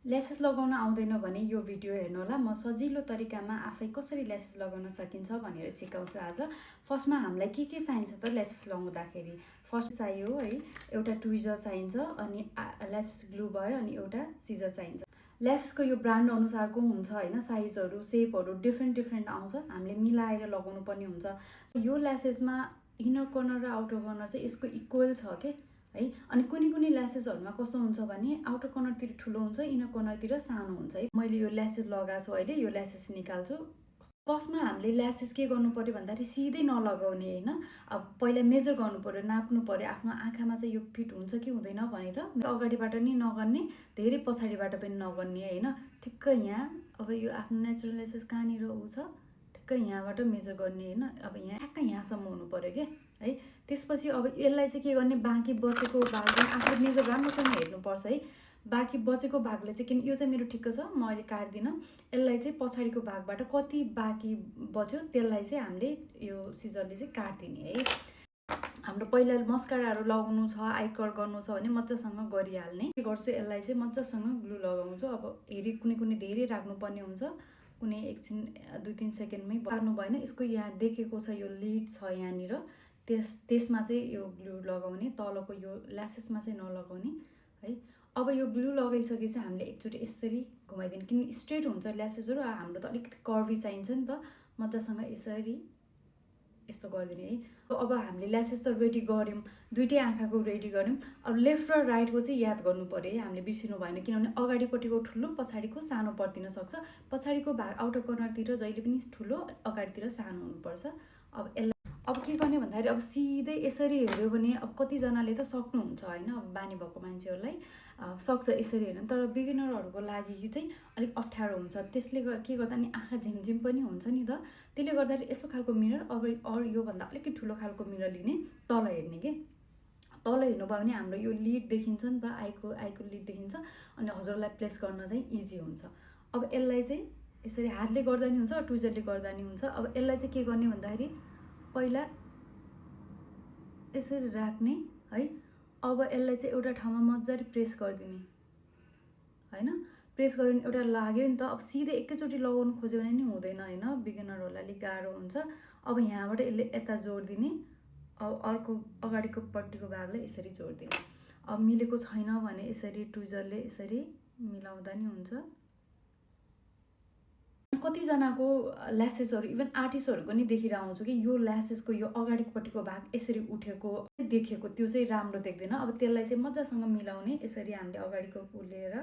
Lashes लगाउन आउँदैन भने यो भिडियो हेर्नु होला। म सजिलो तरिकामा आफै कसरी ल्यासेस लगाउन सकिन्छ भनेर सिकाउँछु आज। फर्स्टमा हामीलाई के चाहिन्छ त ल्यासेस लगाउँदाखेरि? फर्स्ट चाहियो है एउटा ट्विजर चाहिन्छ, अनि ल्यासेस ग्लु भयो, अनि एउटा सिजर चाहिन्छ। ल्यासेसको यो ब्रान्ड अनुसारको हुन्छ हैन, साइजहरू सेपहरू डिफ्रेन्ट आउँछ। हामीले मिलाएर लगाउनु पर्ने हुन्छ। यो ल्यासेसमा इनर कर्नर र आउटर कर्नर चाहिँ यसको इक्वल छ के है। अनि कुनै ल्यासेसहरुमा कस्तो हुन्छ भने आउटर कर्नरतिर ठुलो हुन्छ, इनर कर्नरतिर सानो हुन्छ है। मैले यो ल्यासेस लगाएको छु अहिले, यो ल्यासेस निकाल्छु। फर्स्टमा हामीले ल्यासेस के गर्नु पर्यो भन्दाखेरि सिधै नलगाउने हैन। अब पहिला मेजर गर्नु पर्यो, नाप्नु पर्यो आफ्नो आँखामा चाहिँ यो फिट हुन्छ कि हुँदैन भनेर। अगाडिबाट नि नगर्ने, धेरै पछाडिबाट पनि नगर्ने हैन। ठिक्क यहाँ अब यो आफ्नो नेचुरल ल्यासेस कहाँनिर उ छ, ठिक्क यहाँबाट मेजर गर्ने हैन। अब यहाँ ठ्याक्क यहाँसम्म हुनु पर्यो के है। त्यसपछि अब यसलाई चाहिँ के गर्ने, बाँकी बचेको भाग चाहिँ आफूले मेजर राम्रोसँग हेर्नुपर्छ है। बाँकी बचेको भागले चाहिँ, किन यो चाहिँ मेरो ठिक्क छ, म अहिले काट्दिनँ। यसलाई चाहिँ पछाडिको भागबाट कति बाँकी बच्यो त्यसलाई चाहिँ हामीले यो सिजरले चाहिँ काट्दिने है। हाम्रो पहिला मस्काराहरू लगाउनु छ, आई कर्ल गर्नु छ भने मजासँग गरिहाल्ने। के गर्छु, यसलाई चाहिँ मजासँग ग्लु लगाउँछु। अब हेरी कुनै धेरै राख्नुपर्ने हुन्छ, कुनै एकछिन 2-3 सेकेन्डमै पार्नु भएन। यसको यहाँ देखेको छ यो लिड छ यहाँनिर, त्यसमा चाहिँ यो ग्लु लगाउने, तलको यो ल्यासेसमा चाहिँ नलगाउने है। अब यो ग्लु लगाइसकेपछि हामीले एकचोटि यसरी घुमाइदिने, किन स्ट्रेट हुन्छ ल्यासेसहरू, हाम्रो त अलिकति कर्भी चाहिन्छ नि त। मजासँग यसरी यस्तो गरिदिने है। अब हामीले ल्यासेस त रेडी गऱ्यौँ, दुईटै आँखाको रेडी गऱ्यौँ। अब लेफ्ट र राइटको चाहिँ याद गर्नु पर्यो है, हामीले बिर्सिनु भएन। किनभने अगाडिपट्टिको ठुलो, पछाडिको सानो पर्दिन सक्छ। पछाडिको भाग आउटर कर्नरतिर जहिले पनि ठुलो, अगाडितिर सानो हुनुपर्छ। अब यसलाई अब के गर्ने भन्दाखेरि अब सिधै यसरी हेऱ्यो भने अब कतिजनाले त सक्नुहुन्छ हैन, अब बानी भएको मान्छेहरूलाई सक्छ यसरी हेर्न। तर बिगिनरहरूको लागि चाहिँ अलिक अप्ठ्यारो हुन्छ। त्यसले के गर्दा नि आँखा झिमझिम पनि हुन्छ नि त। त्यसले गर्दाखेरि यस्तो खालको मिरर अब योभन्दा अलिकति ठुलो खालको मिरर लिने, तल हेर्ने के। तल हेर्नुभयो भने हाम्रो यो लिड देखिन्छ नि त, आईको लिड देखिन्छ, अनि हजुरलाई प्लेस गर्न चाहिँ इजी हुन्छ। अब यसलाई चाहिँ यसरी हातले गर्दा नि हुन्छ, ट्विजरले गर्दा नि हुन्छ। अब यसलाई चाहिँ के गर्ने भन्दाखेरि पहिला यसरी राख्ने है। अब यसलाई चाहिँ एउटा ठाउँमा मजाले प्रेस गरिदिने हैन। प्रेस गरिदिने, एउटा लाग्यो नि त। अब सिधै एकैचोटि लगाउनु खोज्यो भने नि हुँदैन हैन, बिगिनरहरूलाई अलिक गाह्रो हुन्छ। अब यहाँबाट यसले यता जोडिदिने, अब अर्को अगाडिको पट्टिको भागलाई यसरी जोडिदिने। अब मिलेको छैन भने यसरी ट्विजरले यसरी मिलाउँदा नि हुन्छ। कतिजनाको ल्यासेसहरू इभन आर्टिस्टहरूको नि देखेर आउँछु कि यो ल्यासेसको यो अगाडिपट्टिको भाग यसरी उठेको देखेको, त्यो चाहिँ राम्रो देख्दैन। अब त्यसलाई चाहिँ मजासँग मिलाउने, यसरी हामीले अगाडिको उलेर